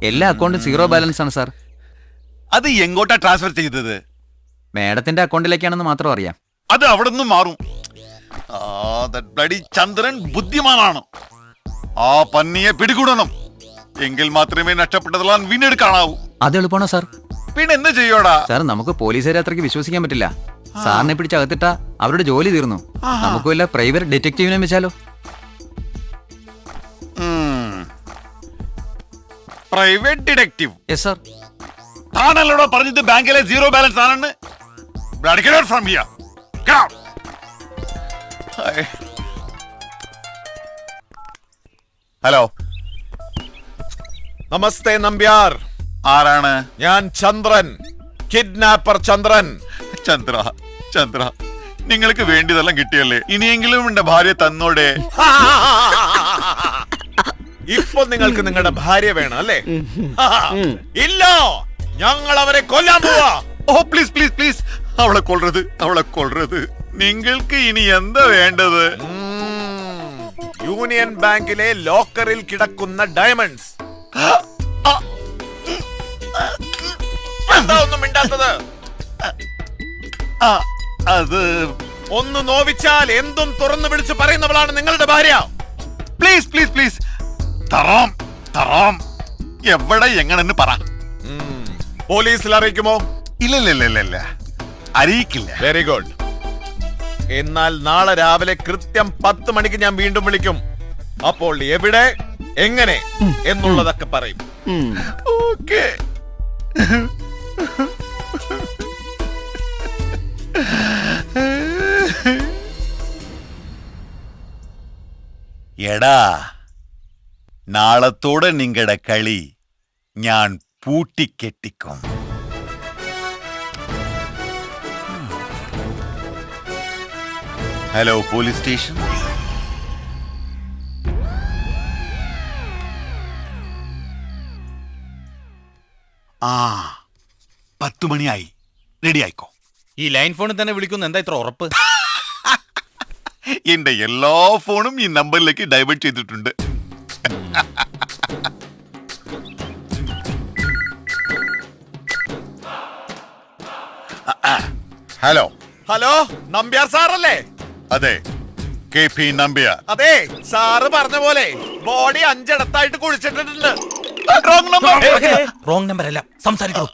എല്ലാ അക്കൗണ്ടും 0 ബാലൻസ് ആണ് സാർ. അത് എങ്ങോട്ടാ ട്രാൻസ്ഫർ ചെയ്തത്? മാഡത്തിന്റെ അക്കൗണ്ടിലേക്കാണെന്ന് മാത്രം അറിയാം. അത് അവിടെ നിന്ന് മാറും. ചന്ദ്രൻ ബുദ്ധിമാനാണ്. ആ പന്നിയെ പിടികൂടണം. എങ്കിൽ മാത്രമേ നഷ്ടപ്പെട്ടതെല്ലാം വീണ്ടെടുക്കാനാവൂ. അത് എളുപ്പമാണോ സാർ? പിന്നെ എന്ത് ചെയ്യോടാ സാർ? നമുക്ക് പോലീസുകാരെ അത്രയ്ക്ക് വിശ്വസിക്കാൻ പറ്റില്ല. സാറിനെ പിടിച്ചകത്തിട്ടാ അവരുടെ ജോലി തീർന്നു. നമുക്ക് വല്ല പ്രൈവറ്റ് ഡിറ്റക്റ്റീവിനെ വെച്ചാലോ? Private detective? Yes sir. താനല്ലോടോ പറഞ്ഞത് ബാങ്കിലെ 0 ബാലൻസ് ആണെന്ന്. From here. ഹലോ, നമസ്തേ നമ്പ്യാർ. ആരാണ്? ഞാൻ ചന്ദ്രൻ, കിഡ്നാപ്പർ ചന്ദ്രൻ. ചന്ദ്ര, ചന്ദ്ര, നിങ്ങൾക്ക് വേണ്ടിയതെല്ലാം കിട്ടിയല്ലേ? ഇനിയെങ്കിലും എന്റെ ഭാര്യ തന്നോടെ. ഇപ്പൊ നിങ്ങൾക്ക് നിങ്ങളുടെ ഭാര്യ വേണം അല്ലേ? ഇല്ല, ഞങ്ങൾ അവരെ കൊല്ലാൻ പോവാ. ഓ പ്ലീസ് പ്ലീസ് പ്ലീസ്, അവളെ കൊല്ലരുത്, അവളെ കൊല്ലരുത്. നിങ്ങൾക്ക് ഇനി എന്താ വേണ്ടത്? യൂണിയൻ ബാങ്കിലെ ലോക്കറിൽ കിടക്കുന്ന ഡയമണ്ട്സ്. എന്താ ഒന്നും മിണ്ടാത്തത്? അത് ഒന്ന് നോവിച്ചാൽ എന്തും തുറന്നു വിളിച്ച് പറയുന്നവളാണ് നിങ്ങളുടെ ഭാര്യ. പ്ലീസ് പ്ലീസ് പ്ലീസ്, തറാം തറാം. എവിടെ എങ്ങനെന്ന് പറ. പോലീസിൽ അറിയിക്കുമോ? ഇല്ല, അറിയിക്കില്ല. Very good. എന്നാൽ നാളെ രാവിലെ കൃത്യം 10 മണിക്ക് ഞാൻ വീണ്ടും വിളിക്കും. അപ്പോൾ എവിടെ, എങ്ങനെ എന്നുള്ളതൊക്കെ പറയും. ഓക്കേ. എടാ, നാളത്തോടെ നിങ്ങളുടെ കളി ഞാൻ പൂട്ടിക്കെട്ടിക്കും. Hello police station. ആ 10 മണിയായി, റെഡി ആയിക്കോ. ഈ ലൈൻ ഫോണിൽ തന്നെ വിളിക്കുന്നു, എന്താ ഇത്ര ഉറപ്പ്? എന്റെ എല്ലാ ഫോണും ഈ നമ്പറിലേക്ക് ഡൈവേർട്ട് ചെയ്തിട്ടുണ്ട്. ഹലോ ഹലോ, നമ്പ്യാർ സാറല്ലേ? അതെ, KP നമ്പ്യാർ. അതെ, സാറ് പറഞ്ഞ പോലെ ബോഡി 5 ഇടത്തായിട്ട് കുഴിച്ചിട്ടിട്ടുണ്ട്. റോങ് നമ്പർ അല്ല, സംസാരിക്കൂ.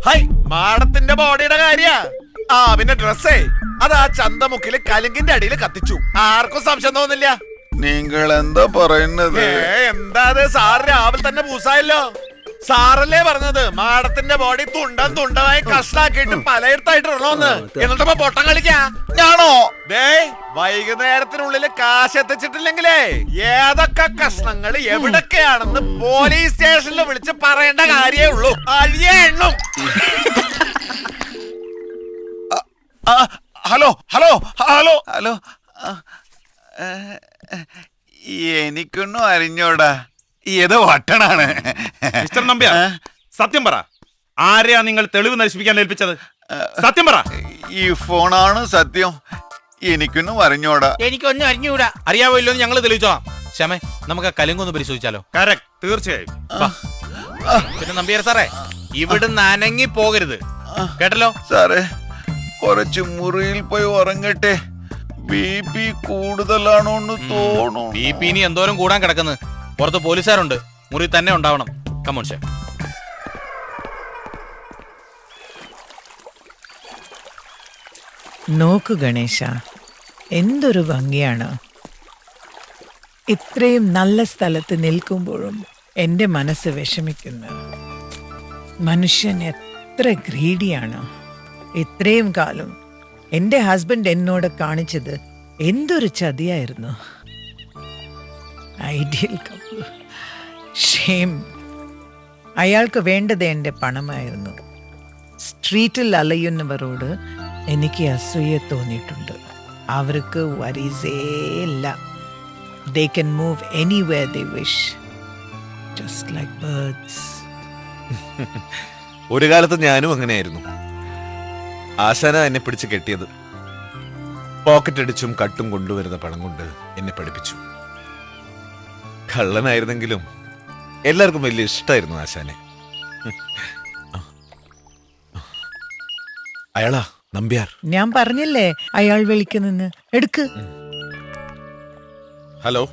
ഹൈ, മാഡത്തിന്റെ ബോഡിയുടെ കാര്യാ. പിന്നെ ഡ്രസ്സേ, അത് ആ ചന്തമുക്കില് കലുങ്കിന്റെ അടിയിൽ കത്തിച്ചു. ആർക്കും സംശയം തോന്നില്ല. നിങ്ങൾ എന്താ പറയുന്നത്? എന്താ സാറ് രാവിലെ തന്നെ പൂസായല്ലോ. സാറല്ലേ പറഞ്ഞത് മാഡത്തിന്റെ ബോഡി തുണ്ടമായി കഷ്ടാക്കിയിട്ട് പലയിടത്തായിട്ട് ഇടണോന്ന്. എന്നിട്ടിപ്പോ പൊട്ടം കളിക്കാ ഞാനോ? ദേ, വൈകുന്നേരത്തിനുള്ളില് കാശ് എത്തിച്ചിട്ടില്ലെങ്കിലേ ഏതൊക്കെ കഷ്ണങ്ങൾ എവിടൊക്കെയാണെന്ന് പോലീസ് സ്റ്റേഷനിൽ വിളിച്ച് പറയേണ്ട കാര്യമേ ഉള്ളൂ. അഴിയേ എണ്ണും. ഹലോ ഹലോ ഹലോ ഹലോ, എനിക്കൊന്നും അറിഞ്ഞോടാ. ഏതോ വട്ടണാണ്. മിസ്റ്റർ നമ്പ്യാർ, സത്യം പറ, ആരെയാ നിങ്ങൾ തെളിവ് നശിപ്പിക്കാൻ ഏൽപ്പിച്ചത്? സത്യം പറ. ഈ ഫോണാണ് സത്യം. എനിക്കൊന്നും അറിഞ്ഞോടാ. എനിക്കൊന്നും അറിഞ്ഞൂടാ. അറിയാവോ ഇല്ലോന്ന് ഞങ്ങൾ തെളിയിച്ചോളാം. ശ്യാമേ, നമുക്ക് ആ കലുങ്കൊന്ന് പരിശോധിച്ചാലോ? കറക്റ്റ്, തീർച്ചയായും. പിന്നെ നമ്പ്യാർ സാറേ, ഇവിടുന്ന് അനങ്ങി പോകരുത്, കേട്ടല്ലോ? സാറേ, കുറച്ച് മുറിയിൽ പോയി ഉറങ്ങട്ടെ. BP കൂടുതലാണോന്ന് തോന്നുന്നു. BP ഇനി എന്തോരം കൂടാൻ കിടക്കുന്നു. പുറത്ത് പോലീസുകാരുണ്ട്, മുറി തന്നെ ഉണ്ടാവണം. കമോൺ ശ്യാം. നോക്കു ഗണേശ, എന്തൊരു ഭംഗിയാണ്. ഇത്രയും നല്ല സ്ഥലത്ത് നിൽക്കുമ്പോഴും എൻ്റെ മനസ്സ് വിഷമിക്കുന്നു. മനുഷ്യൻ എത്ര ഗ്രീഡിയാണ്. ഇത്രയും കാലം എൻ്റെ ഹസ്ബൻഡ് എന്നോട് കാണിച്ചത് എന്തൊരു ചതിയായിരുന്നു. Ideal couple. ഷെയിം. അയാൾക്ക് വേണ്ടത് എൻ്റെ പണമായിരുന്നു. സ്ട്രീറ്റിൽ അലയുന്നവരോട് എനിക്ക് അസൂയ തോന്നിയിട്ടുണ്ട്. അവർക്ക് വരീസേ ഇല്ല. They can move anywhere they wish, just like birds. ഒരു കാലത്ത് ഞാനും അങ്ങനെയായിരുന്നു. ആശാന എന്നെ പിടിച്ച് കെട്ടിയത്. പോക്കറ്റ് അടിച്ചും കട്ടും കൊണ്ടുവരുന്ന പണം കൊണ്ട് എന്നെ പഠിപ്പിച്ചു. കള്ളനായിരുന്നെങ്കിലും എല്ലാവർക്കും വലിയ ഇഷ്ടമായിരുന്നു ആശാനെ. അയാളാ നമ്പ്യാർ. ഞാൻ പറഞ്ഞില്ലേ അയാൾ വിളിക്കുന്നെന്ന്. എടുക്ക്. ഹലോ.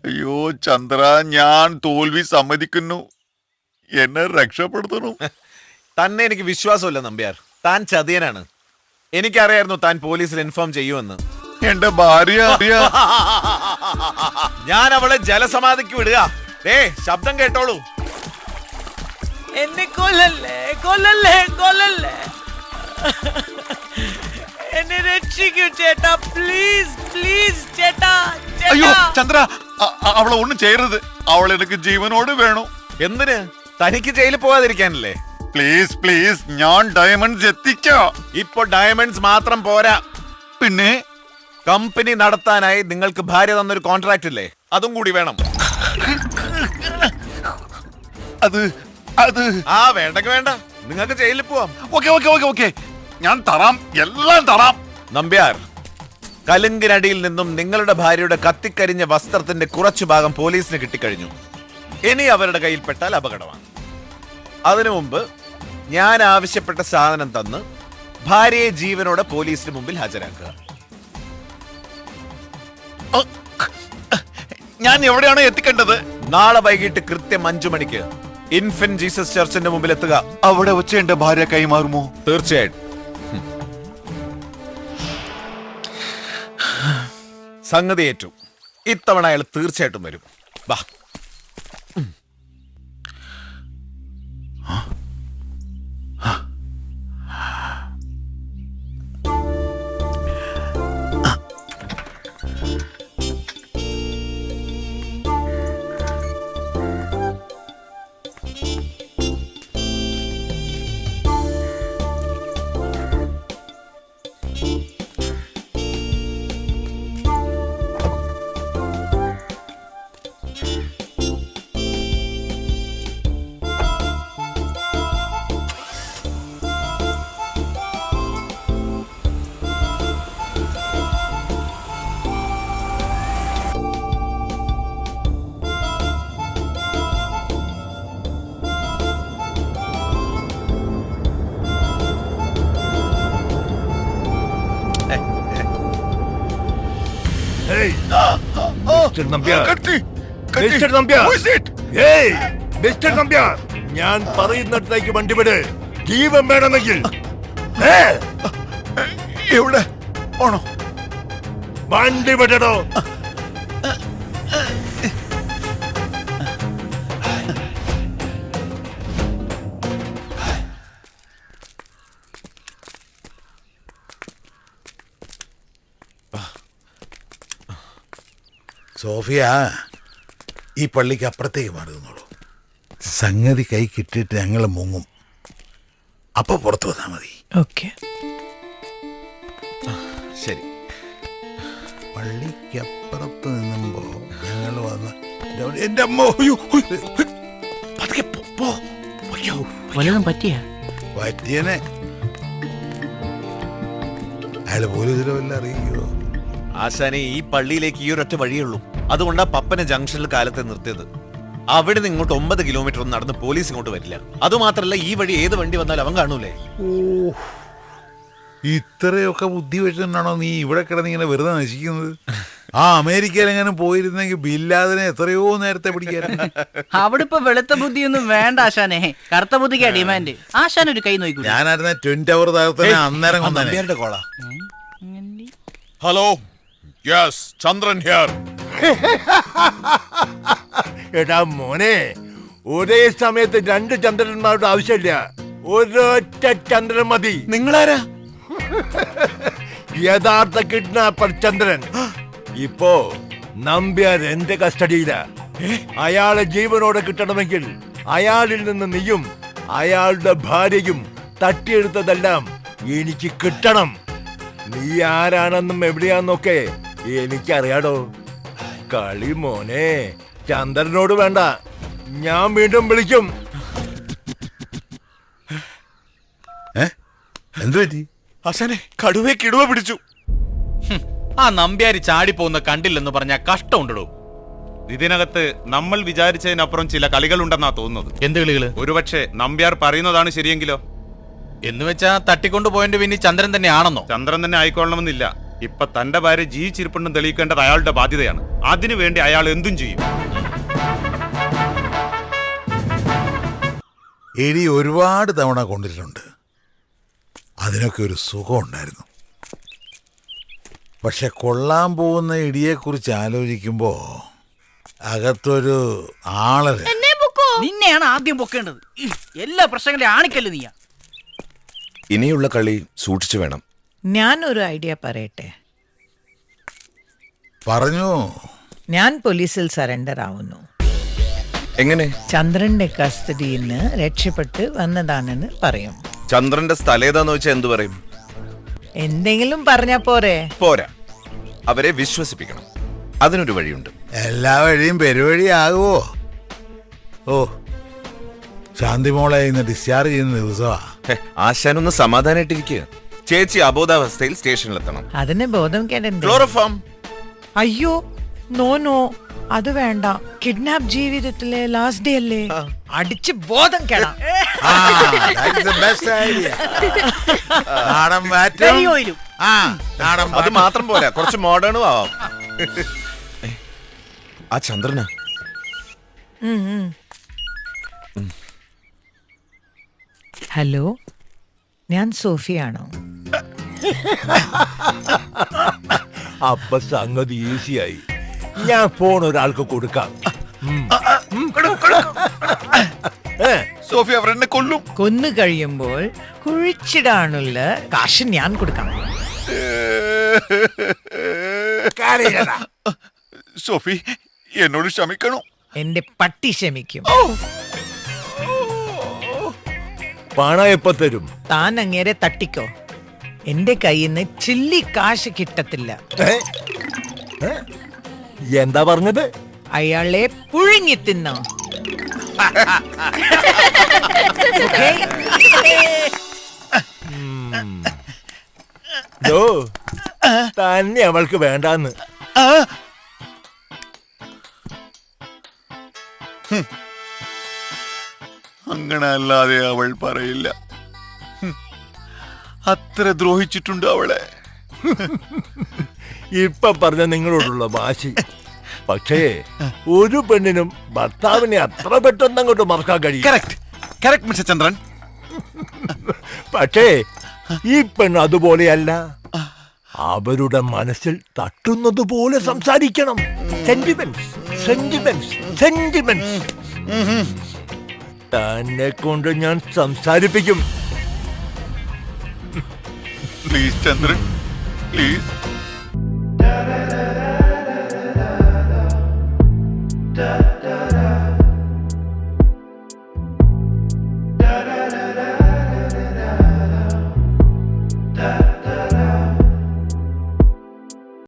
അയ്യോ ചന്ദ്ര, ഞാൻ തോൽവി സമ്മതിക്കുന്നു. എന്നെ രക്ഷപ്പെടുത്തണം. തന്നെ എനിക്ക് വിശ്വാസമില്ല നമ്പ്യാർ. താൻ ചതിയനാണ്. എനിക്കറിയായിരുന്നു താൻ പോലീസിൽ ഇൻഫോം ചെയ്യുമെന്ന്. എന്റെ ഭാര്യ ഞാൻ അവളെ ജലസമാധിക്ക് വിടുക. ശബ്ദം കേട്ടോളൂ. എന്നെ കൊല്ലല്ലേ, കൊല്ലല്ലേ, കൊല്ലല്ലേ. എന്നെ രക്ഷിക്കൂ ചേട്ടാ, പ്ലീസ് പ്ലീസ് ചേട്ടാ. അയ്യോ ചന്ദ്ര, അവളെ ഒന്നും ചെയ്യരുത്. അവൾ എനിക്ക് ജീവനോട് വേണു. എന്തിന്? തനിക്ക് ജയിലിൽ പോവാതിരിക്കാനല്ലേ? പ്ലീസ് പ്ലീസ്, ഞാൻ ഡയമണ്ട്സ് എത്തിക്കാം. ഇപ്പൊ ഡയമണ്ട്സ് മാത്രം പോരാ, പിന്നെ കമ്പനി നടത്താനായി നിങ്ങൾക്ക് ഭാര്യ തന്നൊരു കോൺട്രാക്ട് ഇല്ലേ, അതും കൂടി വേണം. അത് അത് വേണ്ടെങ്കിൽ വേണ്ട, നിങ്ങൾക്ക് ജയിലിൽ പോവാം. ഓക്കെ ഓക്കെ ഓക്കെ ഓക്കെ, ഞാൻ തരാം, എല്ലാം തരാം. നമ്പ്യാർ, കലുങ്കിനടിയിൽ നിന്നും നിങ്ങളുടെ ഭാര്യയുടെ കത്തിക്കരിഞ്ഞ വസ്ത്രത്തിന്റെ കുറച്ചു ഭാഗം പോലീസിന് കിട്ടിക്കഴിഞ്ഞു. ഇനി അവരുടെ കയ്യിൽപ്പെട്ടാൽ അപകടമാണ്. അതിനു മുമ്പ് ഞാൻ ആവശ്യപ്പെട്ട സാധനം തന്ന് ഭാര്യയെ ജീവനോടെ പോലീസിന് മുമ്പിൽ ഹാജരാക്കുക. ഞാൻ എവിടെയാണോ എത്തിക്കേണ്ടത്? നാളെ വൈകിട്ട് കൃത്യം 5 മണിക്ക് ഇൻഫന്റ് ജീസസ് ചർച്ചിന്റെ മുമ്പിൽ എത്തുക. അവിടെ വെച്ച് എന്റെ ഭാര്യ കൈമാറുമോ? തീർച്ചയായിട്ടും. സംഗതി ഏറ്റു. ഇത്തവണ അയാൾ തീർച്ചയായിട്ടും വരും. വാ. മിസ്റ്റർ നമ്പ്യാർ, മിസ്റ്റർ നമ്പ്യാർ, ഏയ് മിസ്റ്റർ നമ്പ്യാർ, ഞാൻ പറയുന്നിടത്തേക്ക് വണ്ടി വിട്. ജീവൻ വേണമെങ്കിൽ എവിടെ പോണോ? വണ്ടി വിടടോ. സോഫിയ, ഈ പള്ളിക്ക് അപ്പുറത്തേക്ക് മാറുന്നുള്ളൂ. സംഗതി കൈ കിട്ടിയിട്ട് ഞങ്ങൾ മുങ്ങും. അപ്പൊ പുറത്തു വന്നാൽ മതി. ഓക്കെ. ശരി. പള്ളിക്കപ്പുറത്ത് നിന്നുമ്പോ ഞങ്ങൾ വന്ന് എന്റെ അമ്മ വല്ലതും പറ്റിയ പറ്റിയനെ അയാള് പോലീസിലോ വല്ല അറിയിക്കോ? ആശാനെ, ഈ പള്ളിയിലേക്ക് ഈ ഒരൊറ്റ വഴിയുള്ളൂ. അതുകൊണ്ടാ പപ്പനെ ജംഗ്ഷനിൽ കാലത്തെ നിർത്തിയത്. അവിടെ നിന്ന് ഇങ്ങോട്ട് 9 കിലോമീറ്റർ ഒന്നും നടന്ന് പോലീസ് ഇങ്ങോട്ട് വരില്ല. അതുമാത്രല്ല, ഈ വഴി ഏത് വണ്ടി വന്നാലും അവൻ കാണൂലേ. ഓ, ഇത്രയൊക്കെ ബുദ്ധി വെച്ചിട്ടാണോ നീ ഇവിടെ കിടന്ന് ഇങ്ങനെ വെറുതെ നശിക്കുന്നത്? ആ അമേരിക്കയിൽ എങ്ങനെ പോയിരുന്നെങ്കിൽ ബില്ലാദിനെ എത്രയോ നേരത്തെ പിടിക്കായിരുന്നു. അവിടെ ഇപ്പൊ വെളുത്ത ബുദ്ധിയൊന്നും വേണ്ട ആശാനെ, കറുത്ത ബുദ്ധിക്കാ ഡിമാൻഡ്. ആശാൻ ഒരു കൈ നോക്കൂ. ഞാനായിരുന്ന ട്വിൻ ടവർ താഴത്തെ അന്നേരം കൊന്നേനെ. കോളാ. Hello, yes, Chandran here. എടാ മോനെ, ഒരേ സമയത്ത് 2 ചന്ദ്രന്മാരുടെ ആവശ്യമില്ല, ഒരൊറ്റ ചന്ദ്രൻ മതി. നിങ്ങളാരാ? യഥാർത്ഥ കിഡ്നാപ്പർ ചന്ദ്രൻ. ഇപ്പോ നമ്പ്യാർ എന്റെ കസ്റ്റഡിയില. അയാളെ ജീവനോടെ കിട്ടണമെങ്കിൽ അയാളിൽ നിന്ന് നീയും അയാളുടെ ഭാര്യയും തട്ടിയെടുത്തതെല്ലാം എനിക്ക് കിട്ടണം. നീ ആരാണെന്നും എവിടെയാന്നൊക്കെ എനിക്കറിയാടോ. കളി മോനെ, ചന്ദ്രനോട് വേണ്ട, ഞാൻ വീണ്ടും വിളിക്കും. എന്തു പറ്റി? ആശാനെ, കടുവയെ കിടുവ പിടിച്ചു. ആ നമ്പ്യാരി ചാടിപ്പോകുന്ന കണ്ടില്ലെന്ന് പറഞ്ഞാൽ കഷ്ടമുണ്ടോ? ഇതിനകത്ത് നമ്മൾ വിചാരിച്ചതിനപ്പുറം ചില കളികളുണ്ടെന്നാ തോന്നുന്നത്. എന്ത് കളികള്? ഒരുപക്ഷെ നമ്പ്യാർ പറയുന്നതാണ് ശരിയെങ്കിലോ? എന്ന് വെച്ചാ തട്ടിക്കൊണ്ടു പോയതിന്റെ പിന്നെ ചന്ദ്രൻ തന്നെ ആണെന്നോ? ചന്ദ്രൻ തന്നെ ആയിക്കൊള്ളണമെന്നില്ല. ഇപ്പൊ തന്റെ ഭാര്യ ജീവിച്ചിരിപ്പുണ്ടെന്ന് തെളിയിക്കേണ്ടത് അയാളുടെ ബാധ്യതയാണ്. അതിനുവേണ്ടി അയാൾ എന്തും ചെയ്യും. ഇടി ഒരുപാട് തവണ കൊണ്ടിട്ടുണ്ട്. അതിനൊക്കെ ഒരു സുഖം ഉണ്ടായിരുന്നു. പക്ഷെ കൊള്ളാൻ പോകുന്ന ഇടിയെക്കുറിച്ച് ആലോചിക്കുമ്പോ അകത്തൊരു ആളര്. നിന്നെയാണ് ആദ്യം പൊക്കേണ്ടത്. എല്ലാ പ്രശ്നങ്ങളെയും ആണിക്കല്ല് നീയാ. ഇനിയുള്ള കളി സൂക്ഷിച്ചു വേണം. ഞാനൊരു ഐഡിയ പറയട്ടെ. പറഞ്ഞു. ഞാൻ പോലീസിൽ സറണ്ടർ ആവുന്നു. എങ്ങനെ? ചന്ദ്രന്റെ കസ്റ്റഡിയിൽ നിന്ന് രക്ഷപ്പെട്ട് വന്നതാണെന്ന് പറയും. ചന്ദ്രന്റെ സ്ഥലം ഏതാന്ന് വെച്ചാൽ എന്തു പറയും? എന്തെങ്കിലും പറഞ്ഞാ പോരെ? പോരാ, അവരെ വിശ്വസിപ്പിക്കണം. അതിനൊരു വഴിയുണ്ട്. എല്ലാ വഴിയും പെരുവഴിയാകുമോ? ഓ, ശാന്തിമോളെ ഇന്ന് ഡിസ്ചാർജ് ചെയ്യുന്ന ദിവസമാ. ആശാനൊന്ന് സമാധാനായിട്ടിരിക്കുക. ചേച്ചി അബോധാവസ്ഥയിൽ സ്റ്റേഷനിലെത്തണം. അതിന് ബോധം കേടണ്ടേ? ക്ലോറോഫോം. അയ്യോ, നോ, അത് വേണ്ട. കിഡ്നാപ്പ് ജീവിതത്തിലെ ലാസ്റ്റ് ഡേ അല്ലേ, അടിച്ച് ബോധം കേടാം. ആ, that's the best idea. നാടൻ വാറ്റും. കരിയോയിലും. ആ, നാടൻ അത് പാട്ടും. മാത്രം പോരാ, കുറച്ച് മോഡേണും ആവാം. ആ ചന്ദ്രനാ? ഹലോ, ഞാൻ സോഫിയാണോ? അപ്പൊ സംഗതി ഈസിയായി. ഞാൻ ഫോൺ ഒരാൾക്ക് കൊടുക്കാം. സോഫി അവർ എന്നെ കൊല്ലും. കൊന്നു കഴിയുമ്പോൾ കുഴിച്ചിടാനുള്ള കാശ് ഞാൻ കൊടുക്കാം. കരയണ്ട. സോഫി എന്നോട് ക്ഷമിക്കണോ? എന്റെ പട്ടി ക്ഷമിക്കും. പണം എപ്പോ തരും? താൻ അങ്ങേരെ തട്ടിക്കോ. എന്റെ കയ്യിൽ നിന്ന് ചില്ലി കാശ് കിട്ടത്തില്ല. ഏ? ഏ? എന്താ പറഞ്ഞത്? അയാളെ പുഴുങ്ങി തിന്നോ. Okay? ദോ, തന്നെ അവൾക്ക് വേണ്ടാന്ന്. അങ്ങനെ അല്ലാതെ അവൾ പറയില്ല. അത്ര ദ്രോഹിച്ചിട്ടുണ്ട് അവളെ. ഇപ്പൊ പറഞ്ഞ നിങ്ങളോടുള്ള വാശി. പക്ഷേ ഒരു പെണ്ണിനും ഭർത്താവിനെ അത്ര പെട്ടെന്ന് അങ്ങോട്ട് മറക്കാൻ കഴിയും. കറക്റ്റ് മിസ്റ്റർ ചന്ദ്രൻ. പക്ഷേ ഈ പെണ്ണ് അതുപോലെയല്ല. അവരുടെ മനസ്സിൽ തട്ടുന്നത് പോലെ സംസാരിക്കണം. Sentiments, sentiments, sentiments. തന്നെ കൊണ്ട് ഞാൻ സംസാരിപ്പിക്കും. Please Chandran, please.